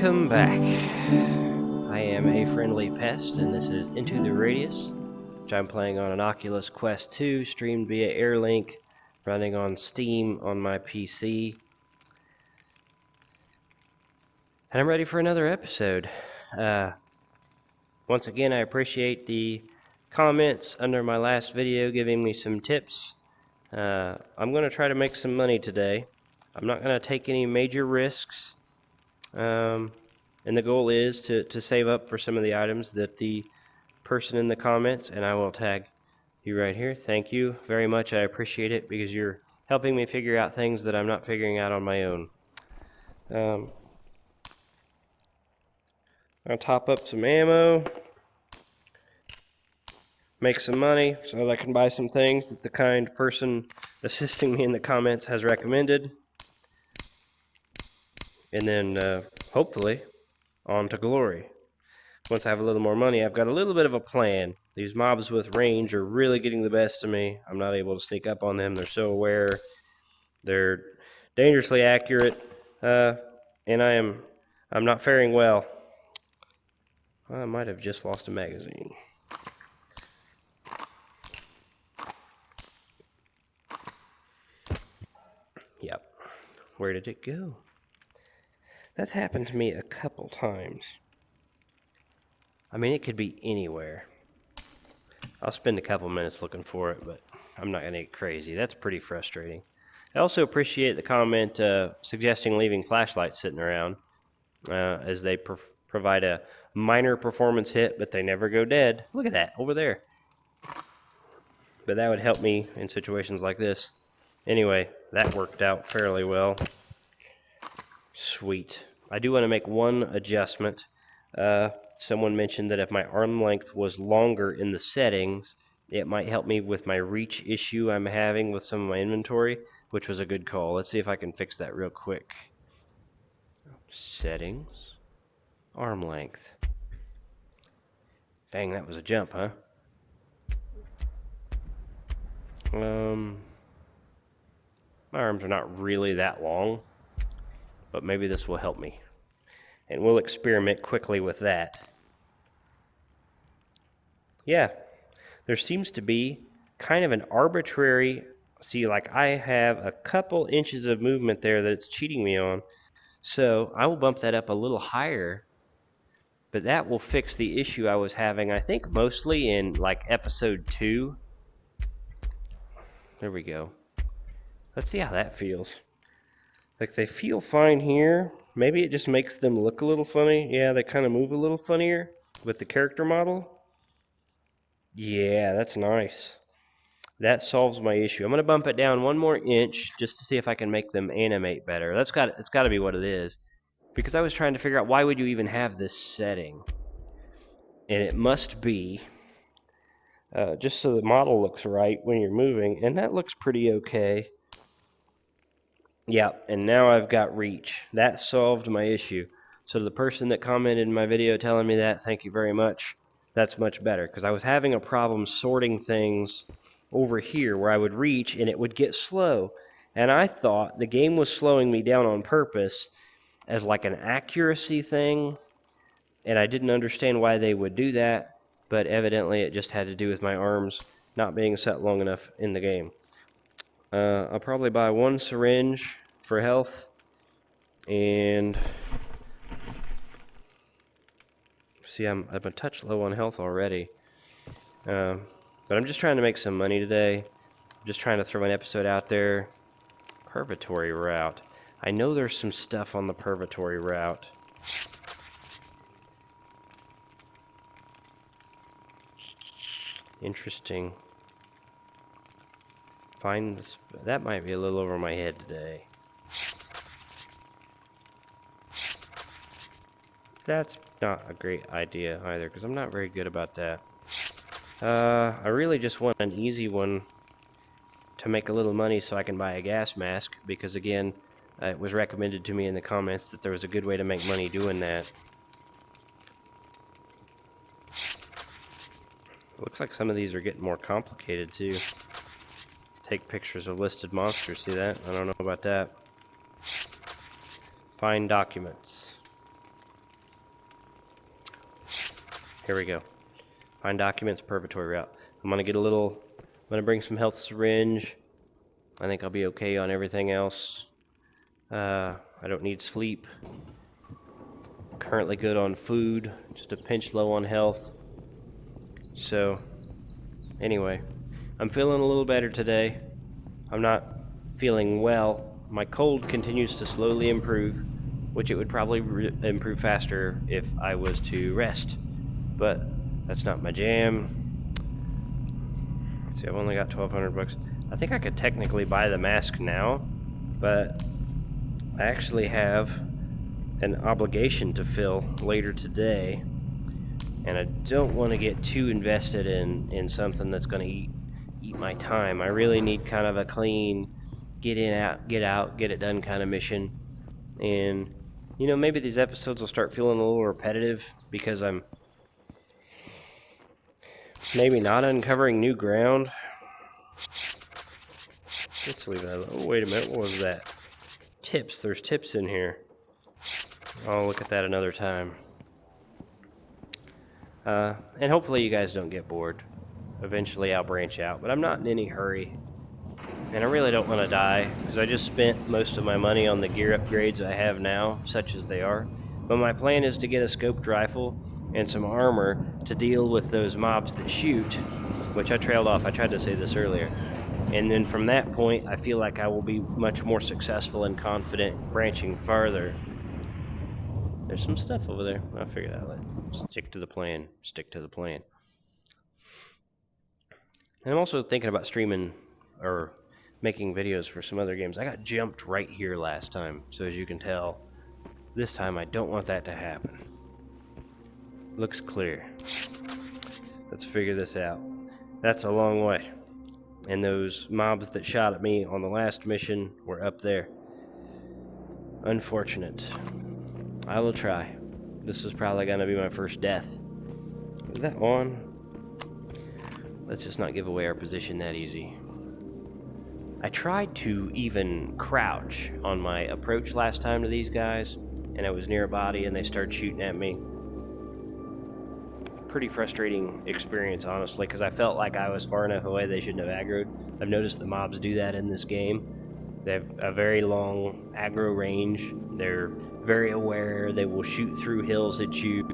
Welcome back. I am a friendly pest, and this is Into the Radius, which I'm playing on an Oculus Quest 2, streamed via Airlink, running on Steam on my PC. And I'm ready for another episode. Once again, I appreciate the comments under my last video giving me some tips. I'm going to try to make some money today. I'm not going to take any major risks. And the goal is to save up for some of the items that the person in the comments, and I will tag you right here. Thank you very much. I appreciate it because you're helping me figure out things that I'm not figuring out on my own. I'll top up some ammo, make some money so that I can buy some things that the kind person assisting me in the comments has recommended. And then, hopefully, on to glory. Once I have a little more money, I've got a little bit of a plan. These mobs with range are really getting the best of me. I'm not able to sneak up on them. They're so aware. They're dangerously accurate. And I'm not faring well. I might have just lost a magazine. Yep. Where did it go? That's happened to me a couple times. I mean, it could be anywhere. I'll spend a couple minutes looking for it, but I'm not going to get crazy. That's pretty frustrating. I also appreciate the comment suggesting leaving flashlights sitting around, as they provide a minor performance hit, but they never go dead. Look at that, over there. But that would help me in situations like this. Anyway, that worked out fairly well. Sweet. I do want to make one adjustment. Someone mentioned that if my arm length was longer in the settings, it might help me with my reach issue I'm having with some of my inventory, which was a good call. Let's see if I can fix that real quick. Settings. Arm length. Dang, that was a jump, huh? My arms are not really that long, but maybe this will help me. And we'll experiment quickly with that. Yeah, there seems to be kind of an arbitrary, see, like I have a couple inches of movement there that it's cheating me on. So I will bump that up a little higher, but that will fix the issue I was having, I think, mostly in like episode 2. There we go. Let's see how that feels. Like they feel fine here. Maybe it just makes them look a little funny. Yeah, they kind of move a little funnier with the character model. Yeah, that's nice. That solves my issue. I'm going to bump it down 1 more inch just to see if I can make them animate better. It's got to be what it is. Because I was trying to figure out why would you even have this setting. And it must be just so the model looks right when you're moving. And that looks pretty okay. Yeah, and now I've got reach. That solved my issue. So the person that commented in my video telling me that, thank you very much. That's much better, because I was having a problem sorting things over here where I would reach and it would get slow. And I thought the game was slowing me down on purpose as like an accuracy thing, and I didn't understand why they would do that, but evidently it just had to do with my arms not being set long enough in the game. I'll probably buy 1 syringe for health, and see, I'm a touch low on health already, but I'm just trying to make some money today. I'm just trying to throw an episode out there. Purgatory route. I know there's some stuff on the purgatory route. Interesting. Find this. That might be a little over my head today. That's not a great idea either, because I'm not very good about that. I really just want an easy one to make a little money so I can buy a gas mask, because again, it was recommended to me in the comments that there was a good way to make money doing that. Looks like some of these are getting more complicated too. Take pictures of listed monsters, see that? I don't know about that. Find documents. Here we go. Find documents, purgatory route. I'm gonna bring some health syringe. I think I'll be okay on everything else. I don't need sleep. Currently good on food, just a pinch low on health. So, anyway, I'm feeling a little better today. I'm not feeling well. My cold continues to slowly improve, which it would probably improve faster if I was to rest. But that's not my jam. Let's see, I've only got $1,200. I think I could technically buy the mask now, but I actually have an obligation to fill later today, and I don't want to get too invested in something that's going to eat my time. I really need kind of a clean, get it done kind of mission. And, you know, maybe these episodes will start feeling a little repetitive because I'm maybe not uncovering new ground. Let's leave that alone. Oh, wait a minute, what was that? Tips, there's tips in here. I'll look at that another time. And hopefully you guys don't get bored. Eventually I'll branch out, but I'm not in any hurry. And I really don't want to die, because I just spent most of my money on the gear upgrades I have now, such as they are. But my plan is to get a scoped rifle and some armor to deal with those mobs that shoot, which I trailed off. I tried to say this earlier. And then from that point, I feel like I will be much more successful and confident branching farther. There's some stuff over there. I'll figure that out. Stick to the plan. Stick to the plan. And I'm also thinking about streaming or making videos for some other games. I got jumped right here last time, so as you can tell, this time I don't want that to happen. Looks clear. Let's figure this out. That's a long way. And those mobs that shot at me on the last mission were up there. Unfortunate. I will try. This is probably going to be my first death. Is that on? Let's just not give away our position that easy. I tried to even crouch on my approach last time to these guys, and I was near a body and they started shooting at me. Pretty frustrating experience, honestly, because I felt like I was far enough away they shouldn't have aggroed. I've noticed the mobs do that in this game. They have a very long aggro range. They're very aware. They will shoot through hills at you.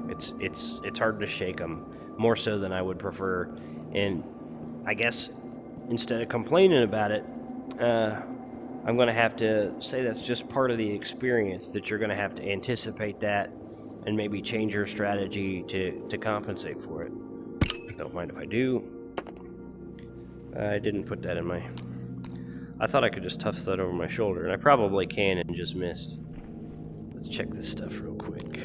It's hard to shake them, more so than I would prefer. And I guess instead of complaining about it, I'm going to have to say that's just part of the experience, that you're going to have to anticipate that and maybe change your strategy to compensate for it. Don't mind if I do. I didn't put that in my... I thought I could just tough that over my shoulder, and I probably can and just missed. Let's check this stuff real quick.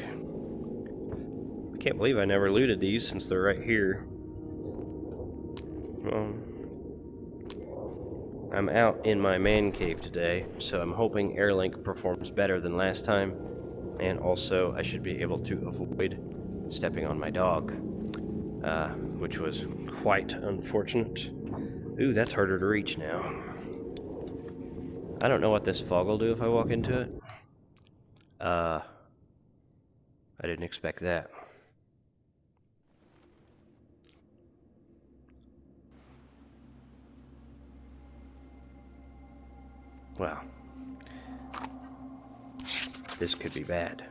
I can't believe I never looted these since they're right here. Well, I'm out in my man cave today, so I'm hoping Airlink performs better than last time, and also I should be able to avoid stepping on my dog, which was quite unfortunate. Ooh, that's harder to reach now. I don't know what this fog will do if I walk into it. I didn't expect that. Wow. This could be bad.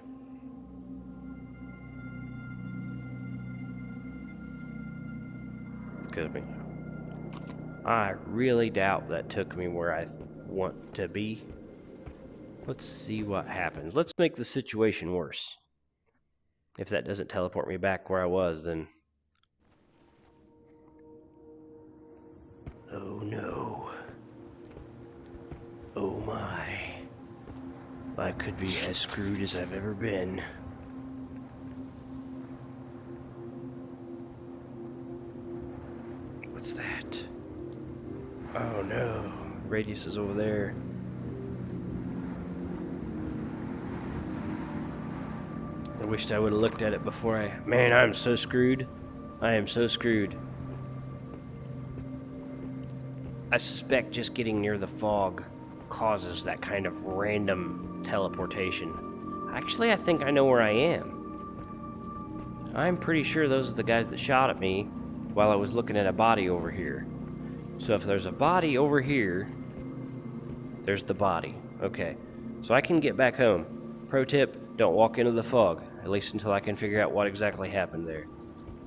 I really doubt that took me where I want to be. Let's see what happens. Let's make the situation worse. If that doesn't teleport me back where I was, then... Oh no. Oh my. I could be as screwed as I've ever been. What's that? Oh no. Radius is over there. I wished I would have looked at it before I... Man, I'm so screwed. I am so screwed. I suspect just getting near the fog causes that kind of random teleportation. Actually, I think I know where I am. I'm pretty sure those are the guys that shot at me while I was looking at a body over here. So if there's a body over here, there's the body. Okay, so I can get back home. Pro tip, don't walk into the fog, at least until I can figure out what exactly happened there.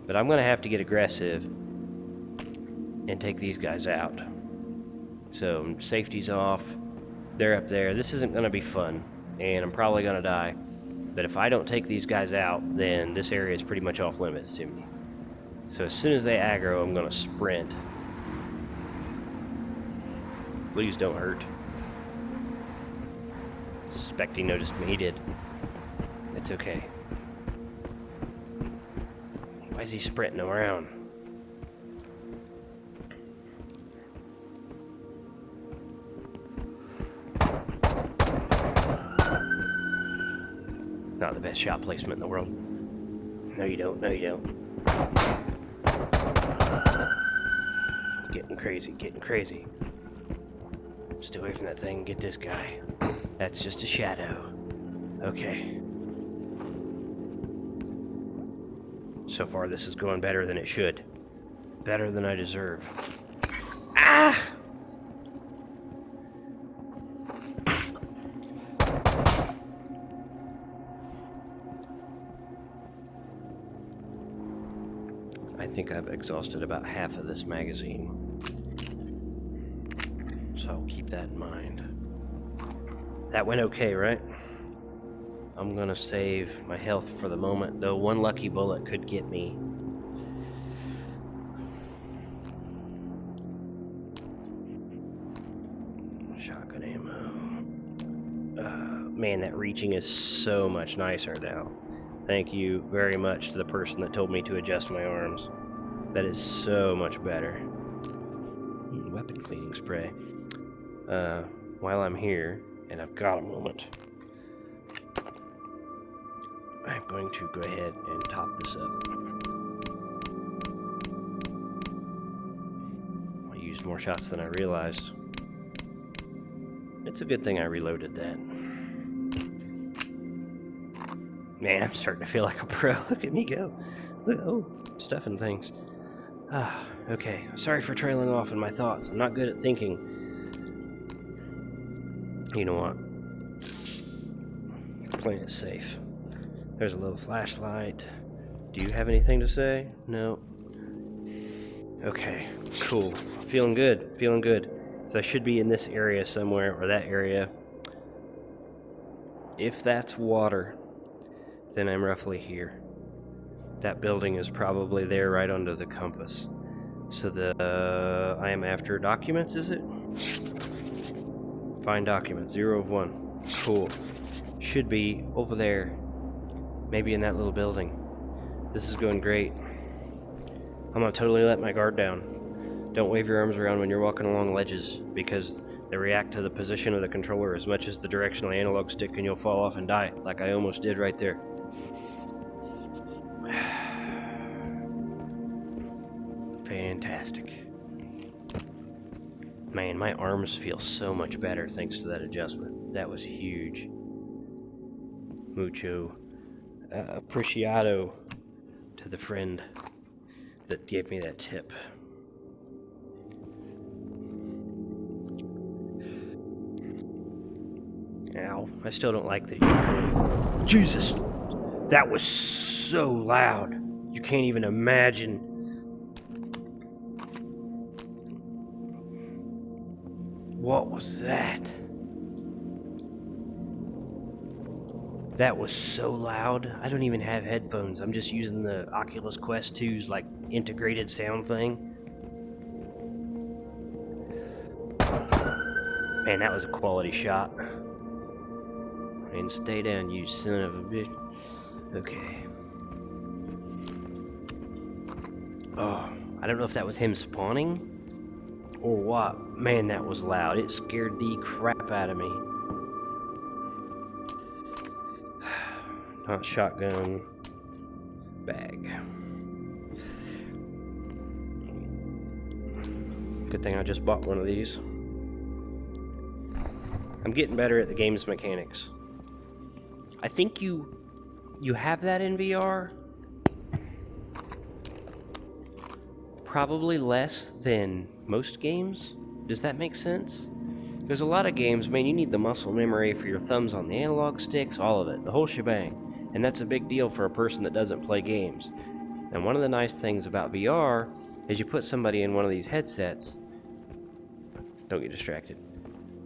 But I'm gonna have to get aggressive and take these guys out. So safety's off, they're up there. This isn't gonna be fun, and I'm probably gonna die. But if I don't take these guys out, then this area is pretty much off limits to me. So as soon as they aggro, I'm gonna sprint. Please don't hurt. Suspect he noticed me, he did. It's okay. Why is he sprinting around? Not the best shot placement in the world. No, you don't. No, you don't. Getting crazy, getting crazy. Stay away from that thing. Get this guy. That's just a shadow. Okay. So far, this is going better than it should. Better than I deserve. Ah! I think I've exhausted about half of this magazine. So I'll keep that in mind. That went okay, right? I'm gonna save my health for the moment, though one lucky bullet could get me. Shotgun ammo. Man, that reaching is so much nicer now. Thank you very much to the person that told me to adjust my arms. That is so much better. Weapon cleaning spray. While I'm here, and I've got a moment, I'm going to go ahead and top this up. I used more shots than I realized. It's a good thing I reloaded that. Man, I'm starting to feel like a pro. Look at me go. Look, oh, stuffing things. Okay. Sorry for trailing off in my thoughts. I'm not good at thinking. You know what? Playing it safe. There's a little flashlight. Do you have anything to say? No. Okay, cool. Feeling good. Feeling good. So I should be in this area somewhere, or that area. If that's water, then I'm roughly here. That building is probably there right under the compass. So I am after documents, is it? Find documents, 0 of 1. Cool. Should be over there. Maybe in that little building. This is going great. I'm gonna totally let my guard down. Don't wave your arms around when you're walking along ledges, because they react to the position of the controller as much as the directional analog stick, and you'll fall off and die, like I almost did right there. Fantastic. Man, my arms feel so much better thanks to that adjustment. That was huge. Mucho appreciado to the friend that gave me that tip. Ow, I still don't like that you can... Jesus! That was so loud. You can't even imagine. What was that? That was so loud. I don't even have headphones. I'm just using the Oculus Quest 2's like integrated sound thing. Man, that was a quality shot. And stay down, you son of a bitch. Okay. Oh, I don't know if that was him spawning or what. Man, that was loud. It scared the crap out of me. Not shotgun. Bag. Good thing I just bought one of these. I'm getting better at the game's mechanics. I think you have that in VR. probably less than most games. Does that make sense? There's a lot of games, man, you need the muscle memory for your thumbs on the analog sticks, all of it, the whole shebang. And that's a big deal for a person that doesn't play games. And one of the nice things about VR is you put somebody in one of these headsets, don't get distracted,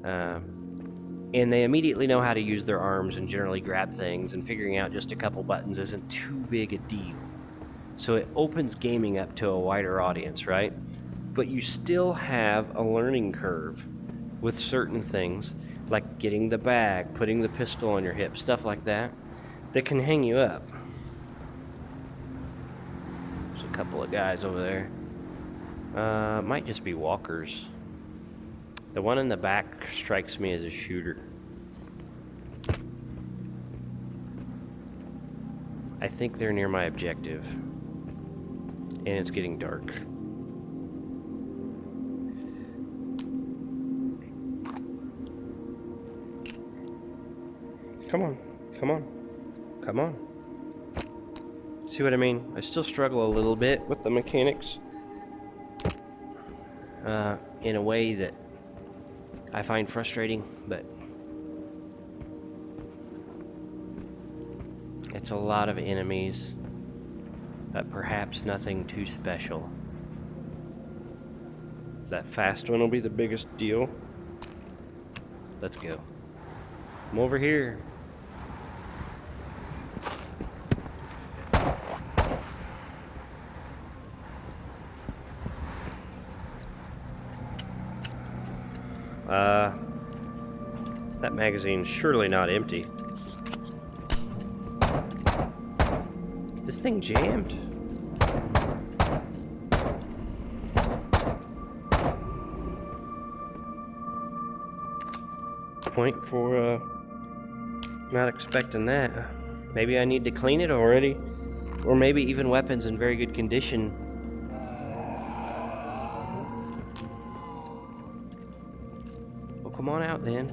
and they immediately know how to use their arms and generally grab things, and figuring out just a couple buttons isn't too big a deal. So it opens gaming up to a wider audience, right? But you still have a learning curve with certain things, like getting the bag, putting the pistol on your hip, stuff like that, that can hang you up. There's a couple of guys over there. Might just be walkers. The one in the back strikes me as a shooter. I think they're near my objective. And it's getting dark. Come on, come on, come on. See what I mean? I still struggle a little bit with the mechanics. In a way that I find frustrating, but it's a lot of enemies, but perhaps nothing too special. That fast one will be the biggest deal. Let's go. I'm over here. That magazine's surely not empty. This thing jammed. Point for, not expecting that. Maybe I need to clean it already. Or maybe even weapons in very good condition. Well, come on out then.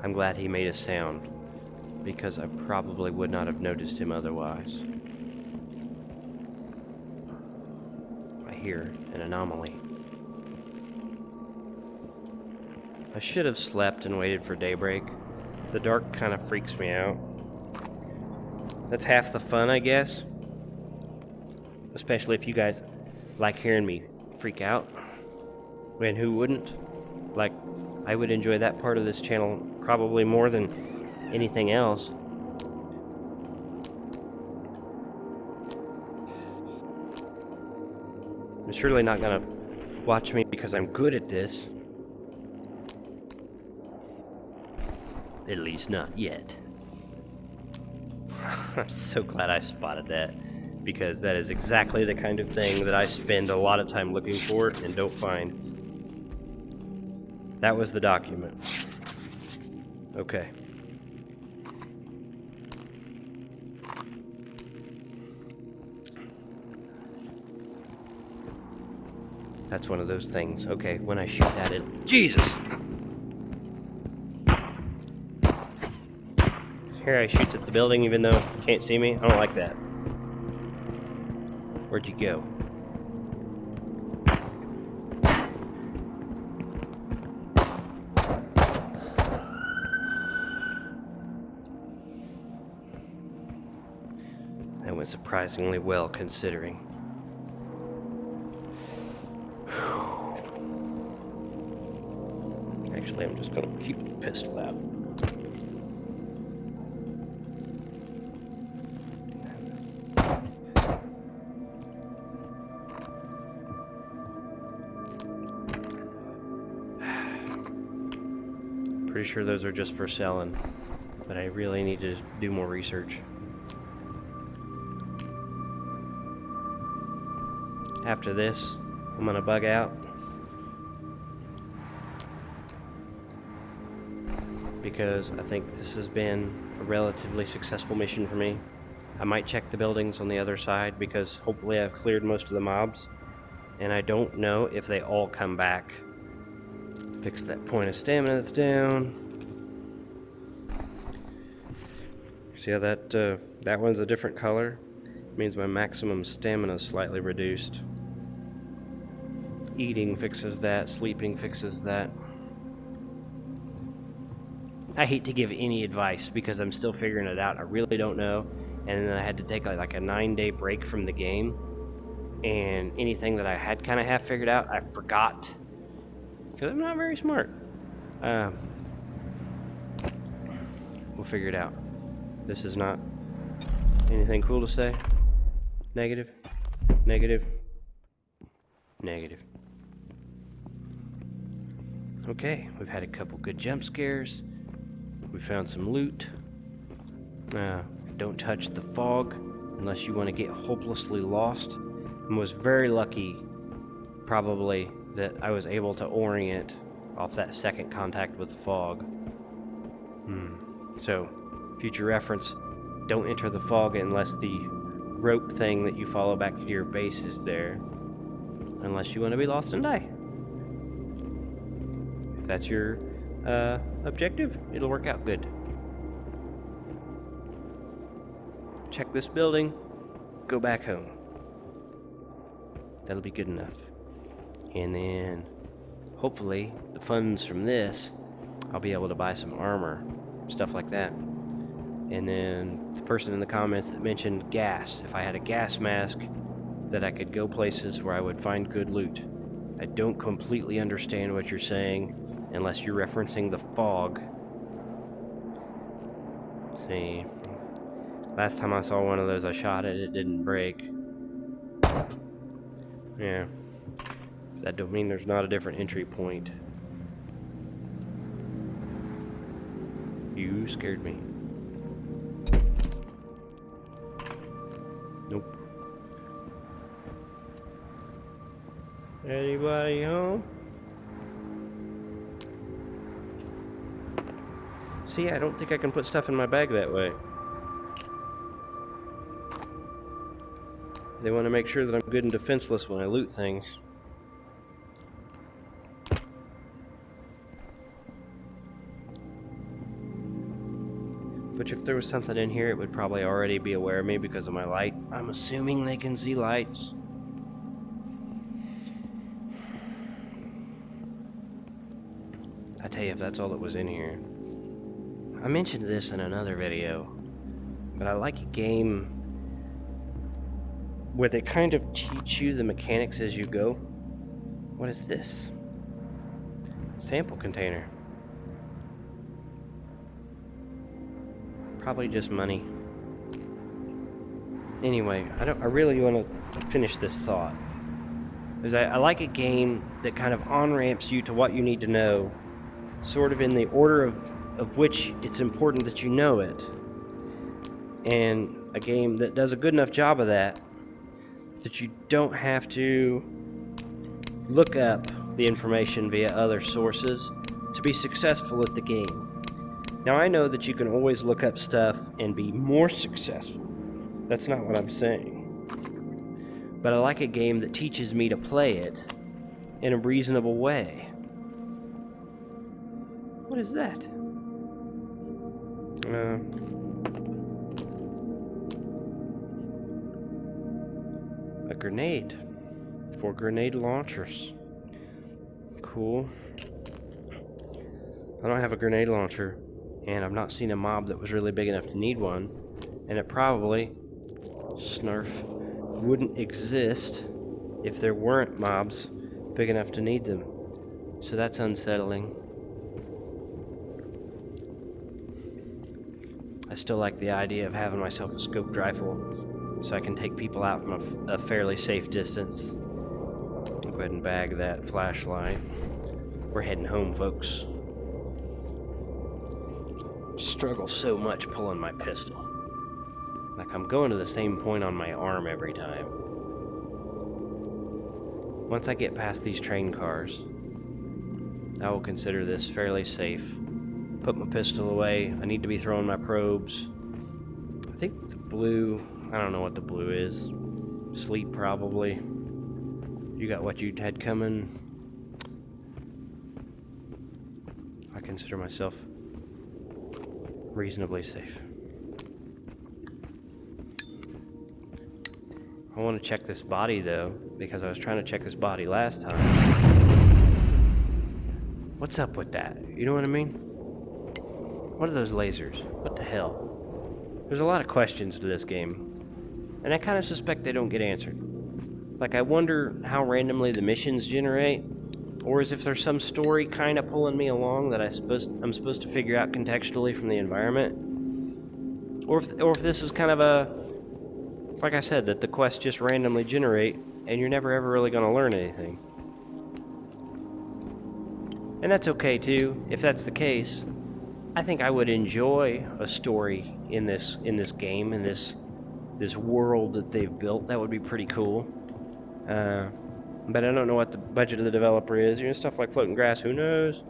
I'm glad he made a sound, because I probably would not have noticed him otherwise. I hear an anomaly. I should have slept and waited for daybreak. The dark kind of freaks me out. That's half the fun, I guess. Especially if you guys like hearing me freak out. And who wouldn't? Like, I would enjoy that part of this channel probably more than anything else. You're surely not gonna watch me because I'm good at this. At least not yet. I'm so glad I spotted that, because that is exactly the kind of thing that I spend a lot of time looking for and don't find. That was the document. Okay. That's one of those things. Okay, when I shoot that in... Jesus! Here I shoots at the building even though you can't see me. I don't like that. Where'd you go? That went surprisingly well, considering. Actually, I'm just gonna keep the pistol out. Pretty sure those are just for selling, but I really need to do more research. After this, I'm gonna bug out, because I think this has been a relatively successful mission for me. I might check the buildings on the other side, because hopefully I've cleared most of the mobs, and I don't know if they all come back. Fix that point of stamina that's down. See how that one's a different color? It means my maximum stamina is slightly reduced. Eating fixes that, sleeping fixes that. I hate to give any advice because I'm still figuring it out. I really don't know. And then I had to take like a 9-day break from the game. And anything that I had kind of half figured out, I forgot. Because I'm not very smart. We'll figure it out. This is not anything cool to say. Negative. Negative. Negative. Okay, we've had a couple good jump scares. We found some loot. Don't touch the fog unless you want to get hopelessly lost. And was very lucky, probably, that I was able to orient off that second contact with the fog. So, future reference, don't enter the fog unless the rope thing that you follow back to your base is there. Unless you want to be lost and die. If that's your objective, it'll work out good. Check this building, go back home. That'll be good enough. And then, hopefully, the funds from this, I'll be able to buy some armor, stuff like that. And then, the person in the comments that mentioned gas, if I had a gas mask, that I could go places where I would find good loot. I don't completely understand what you're saying, unless you're referencing the fog. See, last time I saw one of those, I shot it didn't break. Yeah, that don't mean there's not a different entry point. You scared me. Nope. Anybody home? See, I don't think I can put stuff in my bag that way. They want to make sure that I'm good and defenseless when I loot things. But if there was something in here, it would probably already be aware of me because of my light. I'm assuming they can see lights. I tell you, if that's all that was in here. I mentioned this in another video, but I like a game where they kind of teach you the mechanics as you go. What is this? Sample container. Probably just money. Anyway, I really want to finish this thought. Because I like a game that kind of on-ramps you to what you need to know, sort of in the order of which it's important that you know it. And a game that does a good enough job of that you don't have to look up the information via other sources to be successful at the game. Now, I know that you can always look up stuff and be more successful. That's not what I'm saying. But I like a game that teaches me to play it in a reasonable way. What is that? A grenade. 4 grenade launchers. Cool. I don't have a grenade launcher, and I've not seen a mob that was really big enough to need one, and it probably, snarf, wouldn't exist if there weren't mobs big enough to need them. So that's unsettling. I still like the idea of having myself a scoped rifle so I can take people out from a fairly safe distance. I'll go ahead and bag that flashlight. We're heading home, folks. Struggle so much pulling my pistol. Like I'm going to the same point on my arm every time. Once I get past these train cars, I will consider this fairly safe. Put my pistol away. I need to be throwing my probes. I think the blue, I don't know what the blue is. Sleep, probably. You got what you had coming. I consider myself reasonably safe. I want to check this body, though, because I was trying to check this body last time. What's up with that? You know what I mean? What are those lasers? What the hell? There's a lot of questions to this game, and I kind of suspect they don't get answered. Like, I wonder how randomly the missions generate, or as if there's some story kind of pulling me along that I'm supposed to figure out contextually from the environment, or if this is kind of a, like I said, that the quests just randomly generate, and you're never ever really going to learn anything. And that's okay too. If that's the case, I think I would enjoy a story in this game, in this world that they've built. That would be pretty cool. But I don't know what the budget of the developer is. You know, stuff like Floating Grass, who knows?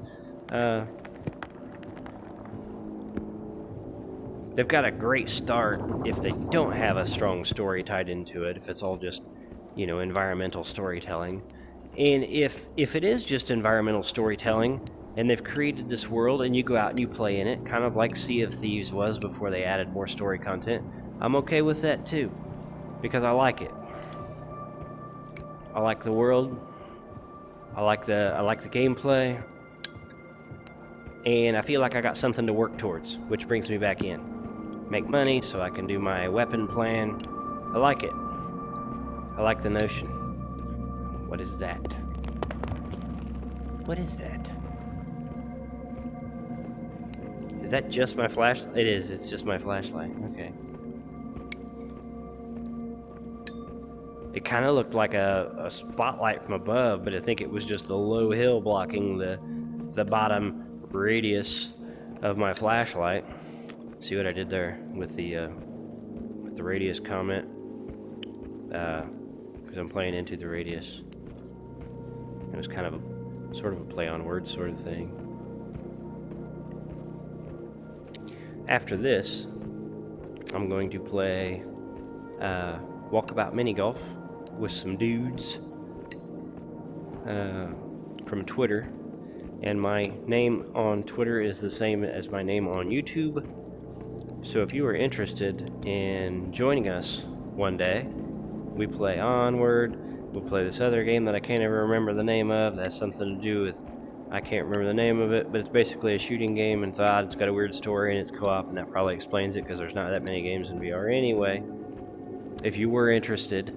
They've got a great start if they don't have a strong story tied into it, if it's all just, you know, environmental storytelling. And if it is just environmental storytelling, and they've created this world, and you go out and you play in it, kind of like Sea of Thieves was before they added more story content, I'm okay with that too, because I like it. I like the world. I like the gameplay, and I feel like I got something to work towards, which brings me back in. Make money so I can do my weapon plan. I like it. I like the notion. What is that? What is that? Is that just my flashlight? It is. It's just my flashlight. Okay. It kind of looked like a spotlight from above, but I think it was just the low hill blocking the bottom radius of my flashlight. See what I did there with the radius comment? Because I'm playing into the radius. It was kind of sort of a play on words sort of thing. After this, I'm going to play Walkabout Mini Golf with some dudes from Twitter. And my name on Twitter is the same as my name on YouTube. So if you are interested in joining us one day, we play Onward. We'll play this other game that I can't ever remember the name of. That has something to do with, I can't remember the name of it, but it's basically a shooting game, and it's odd. It's got a weird story, and it's co-op, and that probably explains it, because there's not that many games in VR anyway. If you were interested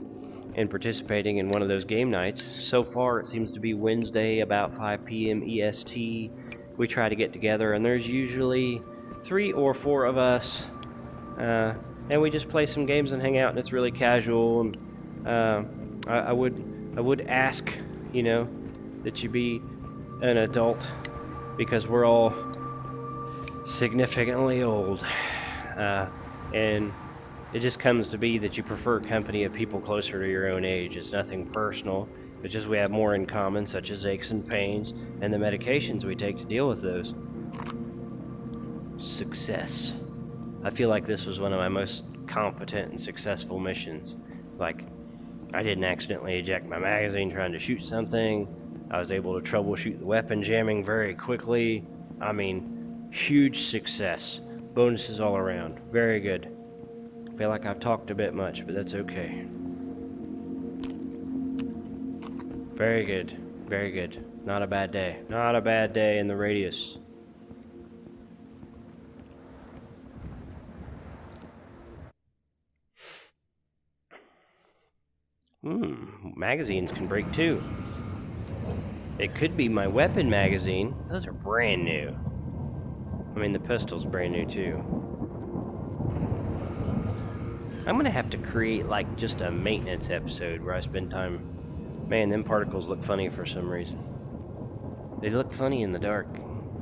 in participating in one of those game nights, so far it seems to be Wednesday about 5 p.m. EST. We try to get together, and there's usually 3 or 4 of us, and we just play some games and hang out, and it's really casual. And I would ask, you know, that you be an adult, because we're all significantly old, and it just comes to be that you prefer company of people closer to your own age. It's nothing personal. It's just we have more in common, such as aches and pains and the medications we take to deal with those. Success. I feel like this was one of my most competent and successful missions. Like, I didn't accidentally eject my magazine trying to shoot something. I was able to troubleshoot the weapon jamming very quickly. I mean, huge success. Bonuses all around. Very good. I feel like I've talked a bit much, but that's okay. Very good. Very good. Not a bad day. Not a bad day in the radius. Magazines can break too. It could be my weapon magazine. Those are brand new. I mean, the pistol's brand new too. I'm gonna have to create like just a maintenance episode where I spend time. Man, them particles look funny for some reason. They look funny in the dark.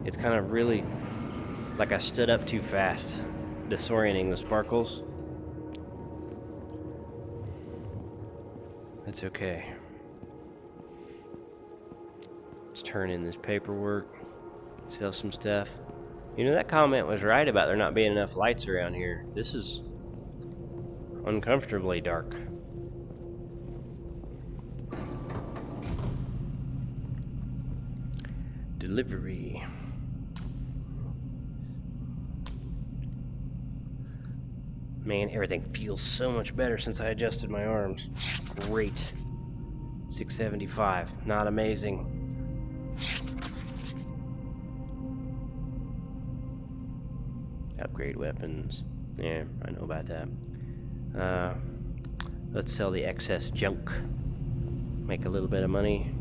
It's kind of really like I stood up too fast, disorienting the sparkles. That's okay. Let's turn in this paperwork, sell some stuff. You know, that comment was right about there not being enough lights around here. This is uncomfortably dark. Man, everything feels so much better since I adjusted my arms. Great. 675. Not amazing. Upgrade weapons. Yeah, I know about that. Let's sell the excess junk. Make a little bit of money.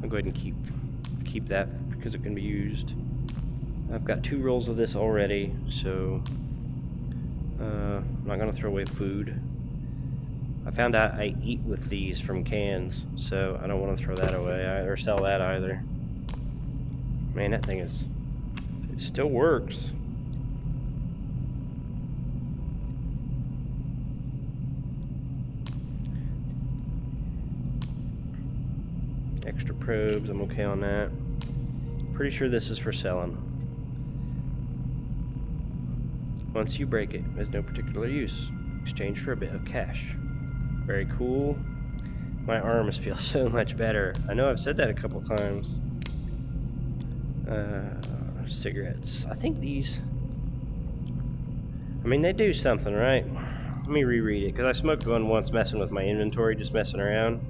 I'll go ahead and keep that because it can be used. I've got 2 rolls of this already, so I'm not gonna throw away food. I found out I eat with these from cans, so I don't want to throw that away or sell that either. Man, that thing it still works. Extra probes, I'm okay on that. Pretty sure this is for selling. Once you break it, there's no particular use. Exchange for a bit of cash. Very cool. My arms feel so much better. I know I've said that a couple times. Cigarettes. I think these... I mean, they do something, right? Let me reread it, because I smoked one once messing with my inventory, just messing around.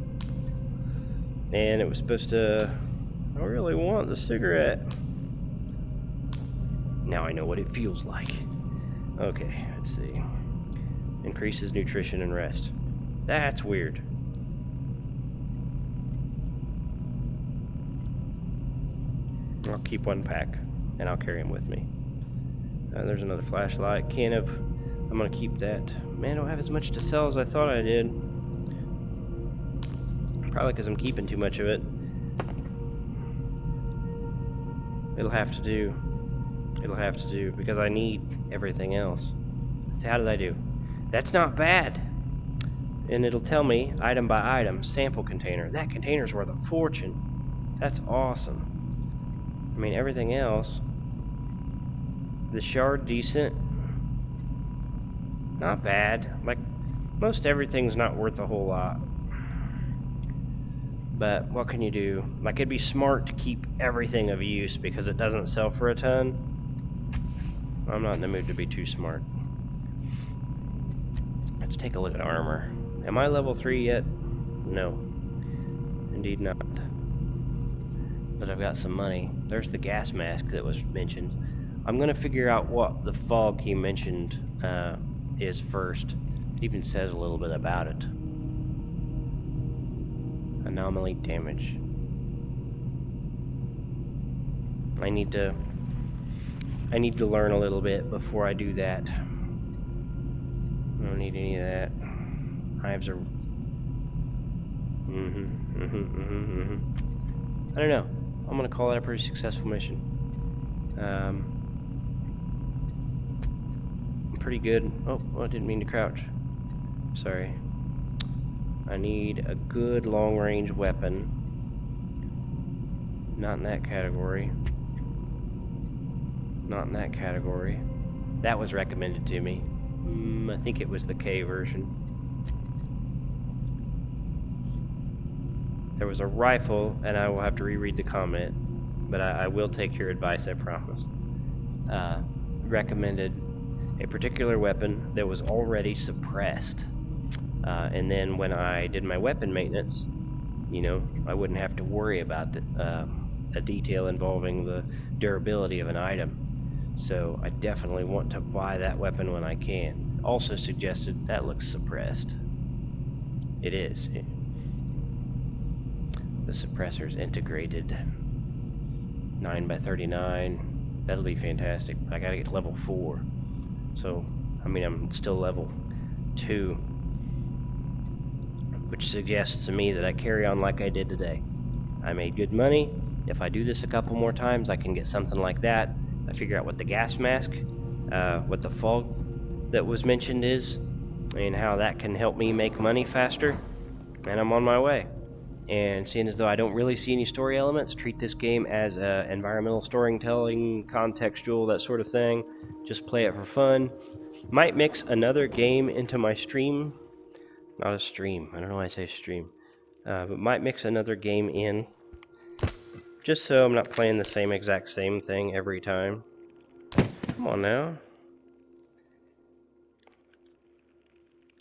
And it was supposed to... I really want the cigarette. Now I know what it feels like. Okay, let's see. Increases nutrition and rest. That's weird. I'll keep 1 pack, and I'll carry them with me. There's another flashlight. I'm gonna keep that. Man, I don't have as much to sell as I thought I did. Probably because I'm keeping too much of it. It'll have to do. It'll have to do, because I need everything else. So how did I do? That's not bad. And it'll tell me, item by item, sample container. That container's worth a fortune. That's awesome. I mean, everything else. The shard, decent. Not bad. Like, most everything's not worth a whole lot. But what can you do? Like, it'd be smart to keep everything of use because it doesn't sell for a ton. I'm not in the mood to be too smart. Let's take a look at armor. Am I level 3 yet? No. Indeed not. But I've got some money. There's the gas mask that was mentioned. I'm gonna figure out what the fog he mentioned is first. It even says a little bit about it. Anomaly damage. I need to learn a little bit before I do that. I don't need any of that. Hives are... I don't know. I'm gonna call that a pretty successful mission. I'm pretty good. Oh, I didn't mean to crouch. Sorry. I need a good long-range weapon. Not in that category. Not in that category. That was recommended to me. I think it was the K version. There was a rifle, and I will have to reread the comment, but I will take your advice, I promise. Recommended a particular weapon that was already suppressed. And then when I did my weapon maintenance, you know, I wouldn't have to worry about a detail involving the durability of an item. So I definitely want to buy that weapon when I can. Also suggested that looks suppressed. It is. The suppressor's integrated. 9x39. That'll be fantastic. I gotta get to level 4. So, I mean, I'm still level 2. Which suggests to me that I carry on like I did today. I made good money. If I do this a couple more times, I can get something like that. I figure out what the gas mask, what the fog that was mentioned is, and how that can help me make money faster, and I'm on my way. And seeing as though I don't really see any story elements, treat this game as environmental storytelling, contextual, that sort of thing. Just play it for fun. Might mix another game into my stream. Not a stream. I don't know why I say stream. But might mix another game in. Just so I'm not playing the same exact same thing every time. Come on now.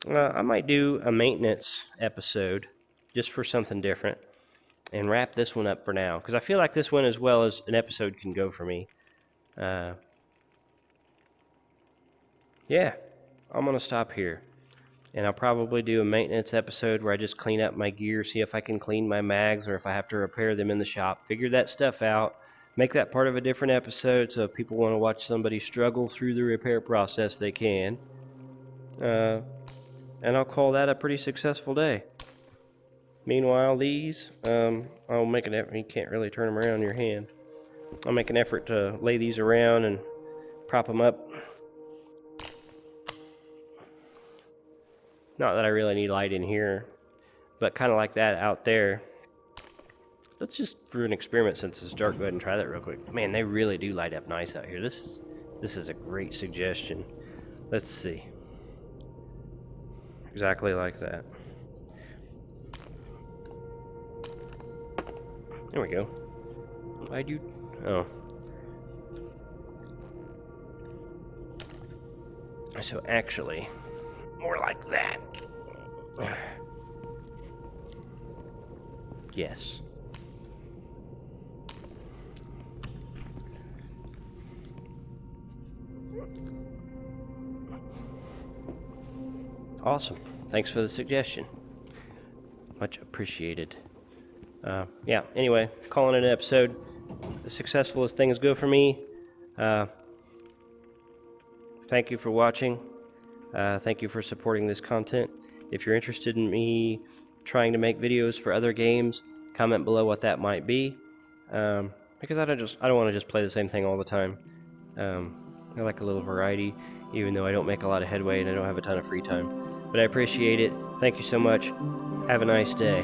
I might do a maintenance episode just for something different and wrap this one up for now, because I feel like this one as well as an episode can go for me. Yeah, I'm going to stop here. And I'll probably do a maintenance episode where I just clean up my gear, see if I can clean my mags or if I have to repair them in the shop. Figure that stuff out. Make that part of a different episode, so if people want to watch somebody struggle through the repair process, they can. And I'll call that a pretty successful day. Meanwhile, these, I'll make an effort. You can't really turn them around in your hand. I'll make an effort to lay these around and prop them up. Not that I really need light in here, but kind of like that out there. Let's just, for an experiment, since it's dark, go ahead and try that real quick. Man, they really do light up nice out here. This is a great suggestion. Let's see. Exactly like that. There we go. Why do you... Oh. So actually, more like that. Yes. Awesome. Thanks for the suggestion. Much appreciated. Yeah, anyway, calling it an episode. As successful as things go for me. Thank you for watching. Thank you for supporting this content. If you're interested in me trying to make videos for other games, comment below what that might be. Because I don't want to just play the same thing all the time. I like a little variety, even though I don't make a lot of headway and I don't have a ton of free time. But I appreciate it. Thank you so much. Have a nice day.